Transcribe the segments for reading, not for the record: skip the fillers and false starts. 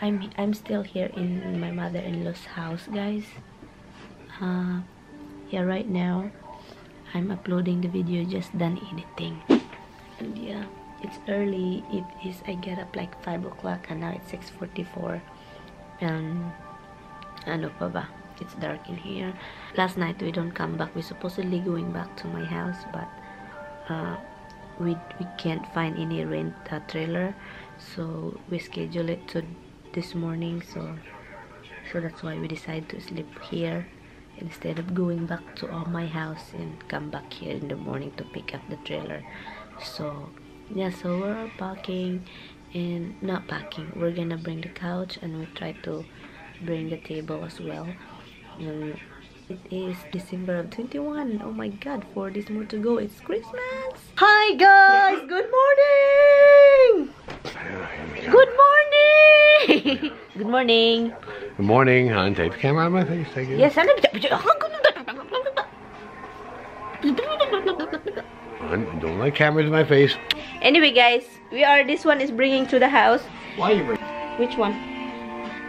I'm still here in my mother-in-law's house, guys. Yeah, right now I'm uploading the video, just done editing. And yeah, it's early. It is, I get up like 5 o'clock and now it's 6:44. And ano pa ba? It's dark in here. Last night we don't come back. We're supposedly going back to my house, but we can't find any rent trailer, so we schedule it to this morning. So that's why we decided to sleep here instead of going back to my house and come back here in the morning to pick up the trailer. So yeah, so we're packing and not packing. We're gonna bring the couch and we try to bring the table as well. It is December of 21. Oh my god, 4 days more to go. It's Christmas. Hi guys, good morning. Good morning. Good morning. Good morning, hon. Take the camera out of my face. Take it. Yes, Hon, don't like cameras in my face. anyway guys, this one is bringing to the house. Why are you bringing? Which one?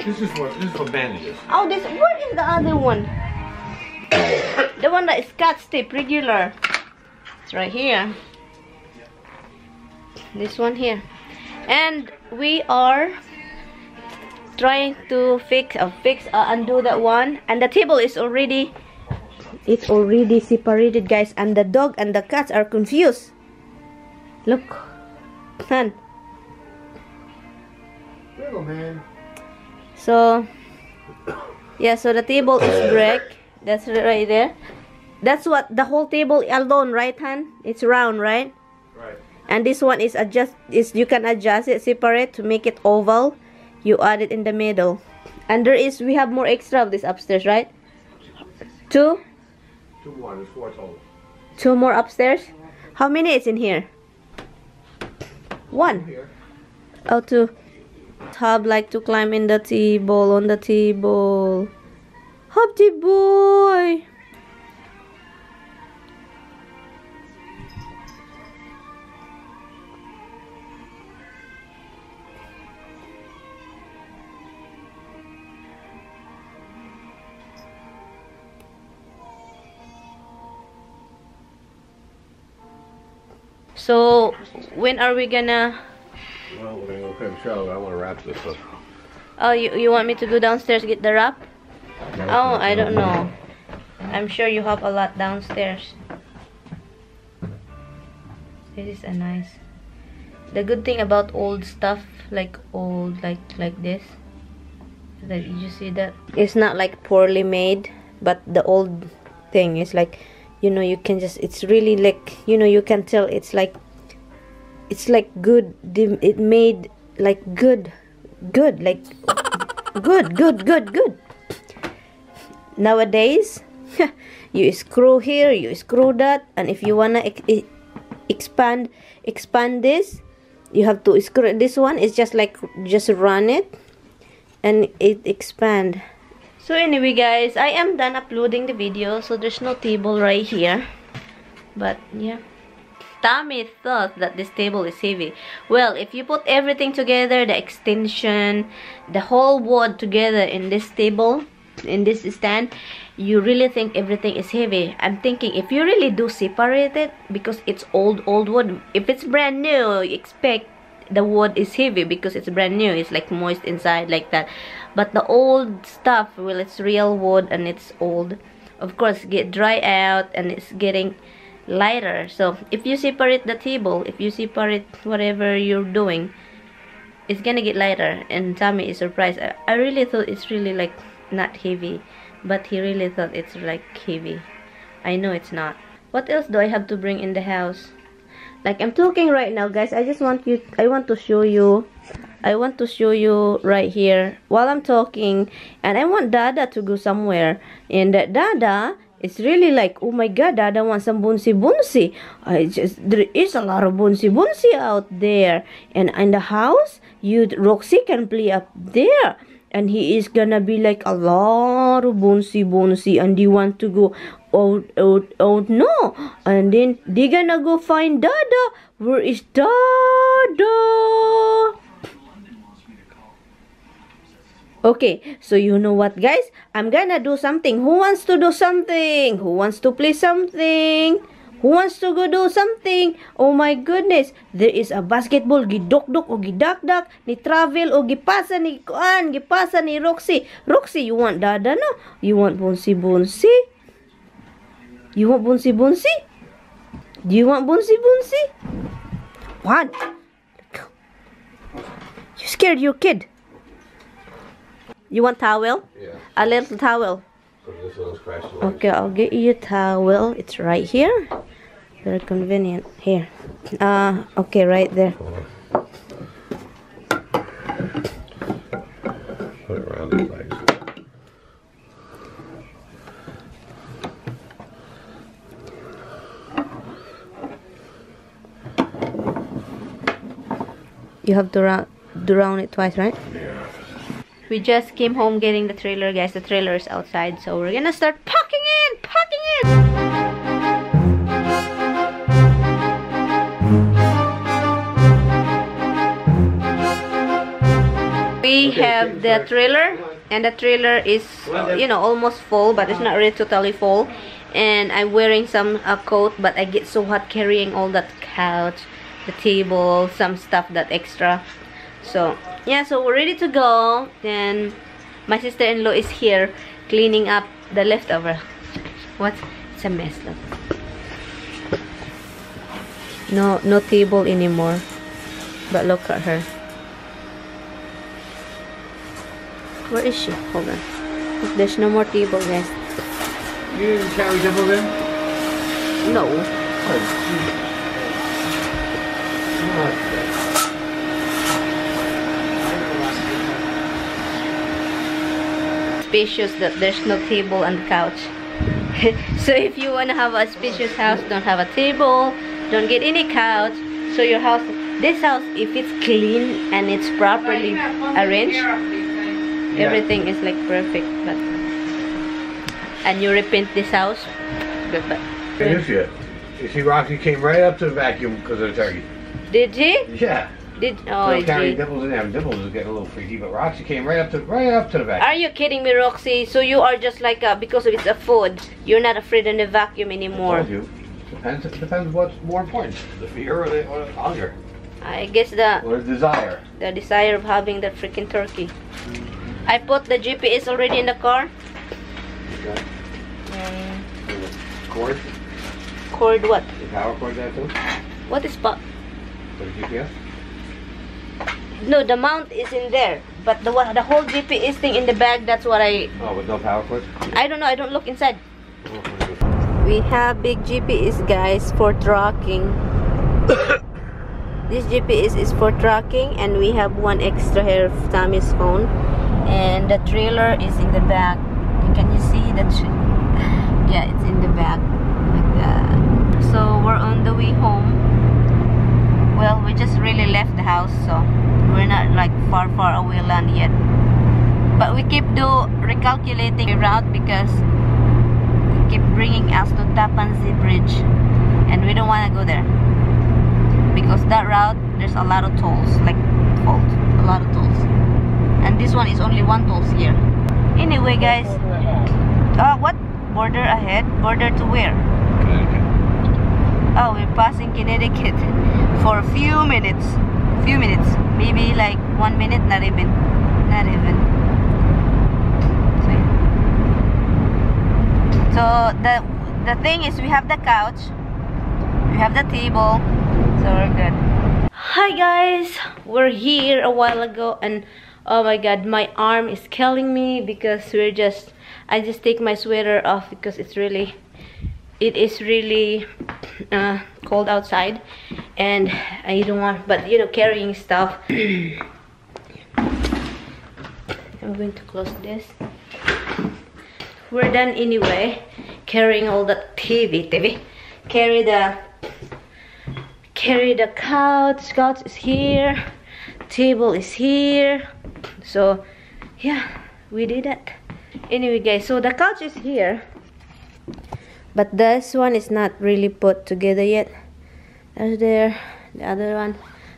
This is for bandages. Oh, where is the other one? The one that is Scotch tape regular. It's right here. This one here. And we are trying to undo that one. And the table is already separated, guys. And the dog and the cats are confused. Look. Man. Little man. So yeah, so the table is break. That's right there. That's what the whole table alone, right, Han? It's round, right? Right. And this one is you can adjust it separate to make it oval. You add it in the middle. And we have more extra of this upstairs, right? Two more. There's 4 total. 2 more upstairs. How many is in here? 1. Here. Oh, 2. Hub like to climb in the table, on the table. Hubby boy. So when are we gonna? Well, we're gonna go put a show. I want to wrap this up. Oh, you want me to go downstairs get the wrap? Oh, I don't know. I'm sure you have a lot downstairs. This is a nice. The good thing about old stuff, like this, that you see that it's not like poorly made, but the old thing is like, you can just, it's really like, you can tell it's like good. It made like good, like good. Nowadays, you screw here, you screw that, and if you wanna expand this, you have to screw. This one is just run it, and it expand. So anyway, guys, I am done uploading the video, so there's no table right here. But yeah, Tommy thought that this table is heavy. Well, if you put everything together, the extension, the whole wood together in this table, in this stand, you really think everything is heavy. I'm thinking if you really do separate it, because it's old wood. If it's brand new, you expect the wood is heavy because it's brand new. It's like moist inside like that. But the old stuff, well, it's real wood and it's old. Of course, get dry out and it's getting lighter. So if you separate the table, if you separate whatever you're doing, it's gonna get lighter. And Tommy is surprised. I really thought it's really like not heavy, but he really thought it's like heavy. I know it's not. What else do I have to bring in the house? Like I'm talking right now, guys. I want to show you right here while I'm talking, and I want Dada to go somewhere. And that Dada is really like, oh my god, Dada wants some bouncy. There is a lot of bouncy out there, and in the house, Roxy can play up there. And he is gonna be like a lot of bouncy, and they want to go out, no. And then they gonna go find Dada. Where is Dada? Okay, so you know what, guys? I'm gonna do something. Who wants to do something? Who wants to play something? Who wants to go do something? Oh my goodness, there is a basketball. Gidok-dok o gidak-dak. Ni travel o gipasa ni Kuan. Gipasa ni Roxy. Roxy, you want dada, no? You want bonsi-bonsi? You want bonsi-bonsi? Do you want bonsi-bonsi? What? You scared your kid? You want towel? Yeah. A little towel. So this little scratch. Okay, I'll get you a towel. It's right here. Very convenient. Here. Okay, right there. Put it around his legs. You have to do round it twice, right? Yeah. We just came home getting the trailer, guys. The trailer is outside, so we're gonna start packing it. We have the trailer, and the trailer is, you know, almost full, but it's not really totally full. And I'm wearing some coat, but I get so hot carrying all that couch, the table, some stuff that extra. So yeah, so we're ready to go. Then my sister-in-law is here cleaning up the leftover. What? It's a mess. Look. No table anymore. But look at her. Where is she? Hold on. Look, there's no more table, guys. You didn't carry dimples in? No. Spacious that there's no table and couch. So if you want to have a spacious house, don't have a table, don't get any couch. So your house, this house, if it's clean and it's properly arranged, everything is like perfect. But and you repaint this house, but You see, Roxy came right up to the vacuum because of the turkey. did she? Yeah. Oh, carry gee. dimples in there. Dimples is getting a little freaky, but Roxy came right up to the vacuum. Are you kidding me, Roxy? So you are just like because it's a food, you're not afraid of the vacuum anymore. I told you. Depends what's more important, the fear or the hunger. I guess Or the desire. the desire of having the freaking turkey. I put the GPS already in the car. Okay. Cord? Cord what? The power cord there too? What is For the GPS? No, the mount is in there, but the whole GPS thing in the bag. That's what Oh, with no power cord? I don't know. I don't look inside. We have big GPS, guys, for tracking. This GPS is for tracking, and we have one extra here of Tammy's phone. And the trailer is in the back. Can you see that? Yeah, it's in the back like that. So we're on the way home. Well, we just really left the house, so we're not like far away land yet. But we keep recalculating the route because it keep bringing us to Tapansi Bridge, and we don't want to go there because that route there's a lot of tolls, like a lot of tolls, and this one is only one tolls here. Anyway, guys, what border ahead? Border to where? Oh, we're passing Connecticut for a few minutes. Maybe like 1 minute, not even. So the thing is, we have the couch, we have the table, so we're good. Hi guys, we're here a while ago, and oh my god, my arm is killing me because I just take my sweater off because it is really cold outside, and I don't want, but you know, carrying stuff. I'm going to close this. We're done anyway, carrying all the TV. Carry the couch. Couch is here. Table is here. So yeah, we did it. Anyway, guys, so the couch is here, but this one is not really put together yet. There's the other one.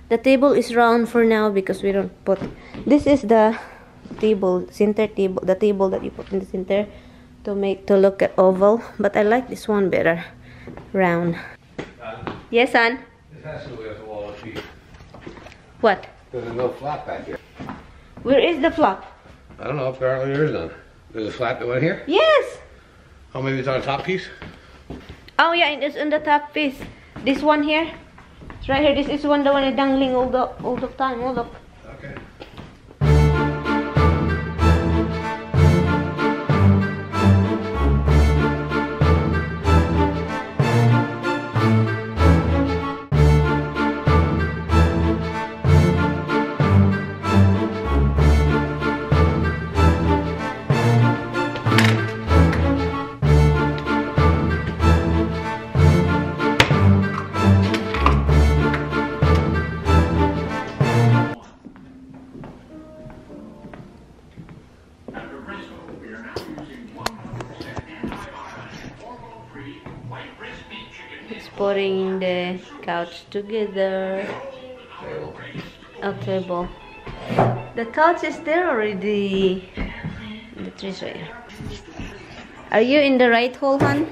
The table is round for now because we don't put. This is the table, center table, the table that you put in the center to look at oval. But I like this one better, round. Yes, son. This has to be at the wall of feet. What? There's no flap back here. Where is the flap? I don't know. Apparently there is none. There's a flap that went here. Yes. Oh, maybe it's on the top piece. Oh yeah, it's on the top piece. This one here. It's right here. This is the one is dangling all the time. Oh look. Okay. It's putting the couch together. A table. The couch is there already. The tree's right here. Are you in the right hole, hon?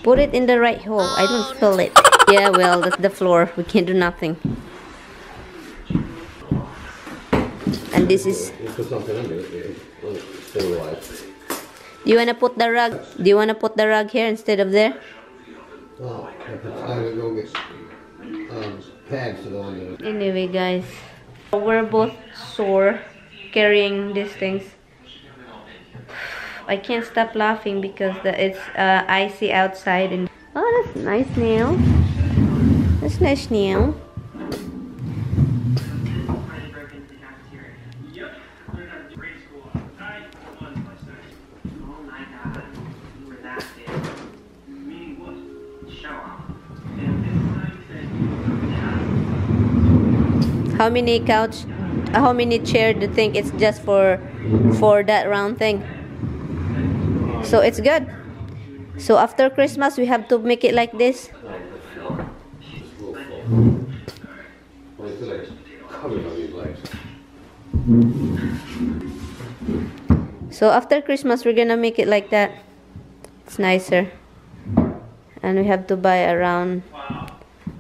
Put it in the right hole. I don't feel it. Yeah, well, that's the floor. We can't do nothing. And this is. Put something under it. Stabilize. Do you wanna put the rug? Do you wanna put the rug here instead of there? Oh, I would go get pads to go under it. Anyway, guys, we're both sore carrying these things. I can't stop laughing because it's icy outside. And oh, that's nice nail. That's nice nail. How many chair do you think it's just for that round thing? So it's good. So after Christmas we have to make it like this. So after Christmas we're gonna make it like that. It's nicer. And we have to buy a round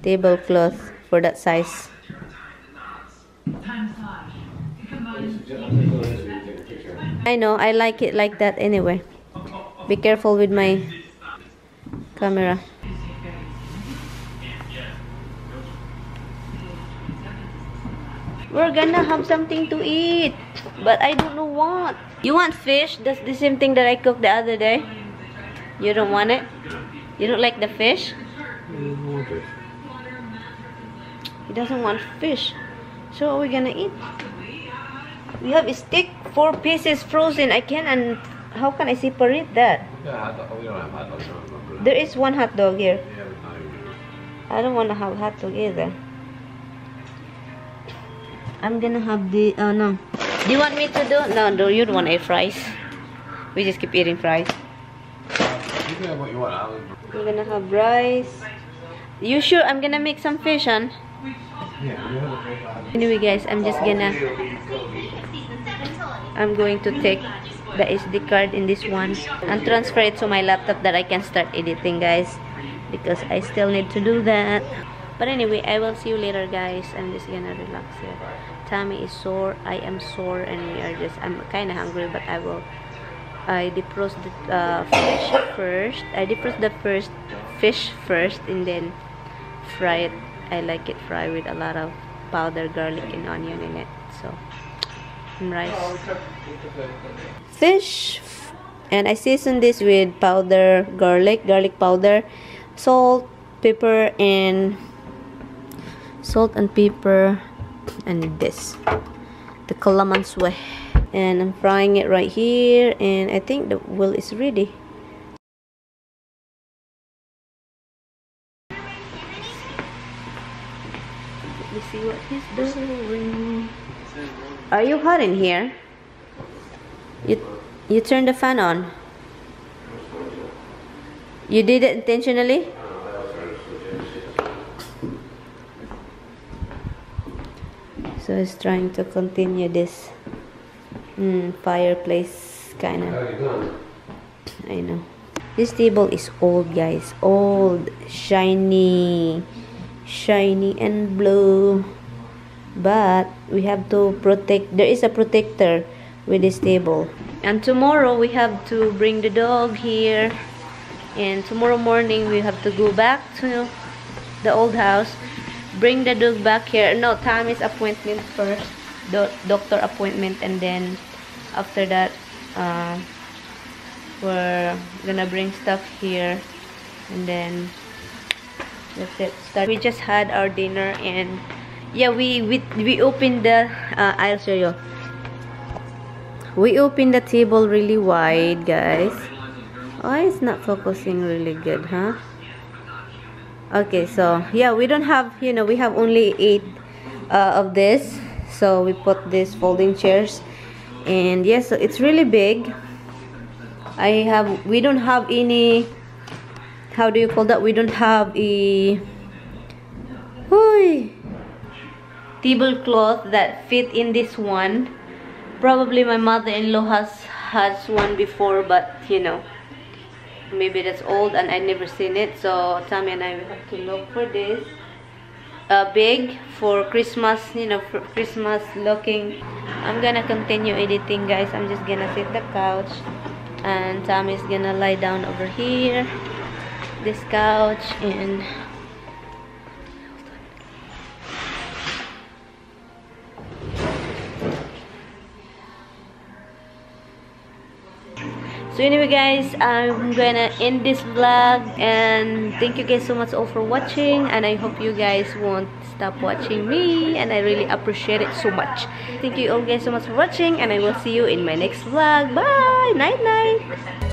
tablecloth for that size. I know, I like it like that anyway. Be careful with my camera. We're gonna have something to eat, but I don't know what. You want fish? That's the same thing that I cooked the other day. You don't want it? You don't like the fish? He doesn't want fish. So what are we gonna eat? We have a steak, 4 pieces frozen. I can't, and how can I separate that? Yeah, hot dog. We don't have hot dogs. There is one hot dog here. Yeah, but not even. I don't want to have hot dog either. I'm gonna have the, no. Do you want me to do? No, you don't want a fries. We just keep eating fries. You can have what you want. We're gonna have rice. You sure? I'm gonna make some fish, hon. Yeah, you have a fish. Anyway, guys, I'm going to take the SD card in this one and transfer it to my laptop that I can start editing, guys, because I still need to do that. But anyway, I will see you later, guys. I'm just gonna relax here. Tummy is sore, I am sore, and I'm kind of hungry, but I defrost the fish first. I defrost the fish first and then fry it. I like it fried with a lot of powdered garlic and onion in it. So, rice, fish, and I season this with powdered garlic powder, salt, pepper, and this, the calamansi. And I'm frying it right here, and I think the wheel is ready. Let's see what he's doing. Are you hot in here? You turned the fan on. You did it intentionally? So he's trying to continue this fireplace kind of. I know. This table is old, guys. Old, shiny and blue. But we have to protect. There is a protector with this table. And tomorrow we have to bring the dog here. And tomorrow morning we have to go back to the old house. Bring the dog back here. No, Tammy's appointment first. Doctor appointment, and then after that we're gonna bring stuff here, and then that's it. We just had our dinner, and yeah, we opened the I'll show you. We opened the table really wide, guys. Oh, it's not focusing really good, huh? Okay, so yeah, we don't have, you know, we have only 8 of this, so we put these folding chairs, and yes, so it's really big. We don't have any, how do you call that? We don't have a tablecloth that fit in this one. Probably my mother-in-law has one before, but you know, maybe that's old and I never seen it. So Tammy and I will have to look for this big for Christmas, you know, for Christmas looking. I'm gonna continue editing, guys. I'm just gonna sit the couch, and Tammy's gonna lie down over here, this couch, and so anyway, guys, I'm gonna end this vlog, and thank you guys so much all for watching, and I hope you guys won't stop watching me, and I really appreciate it so much. Thank you all guys so much for watching, and I will see you in my next vlog. Bye! Night night!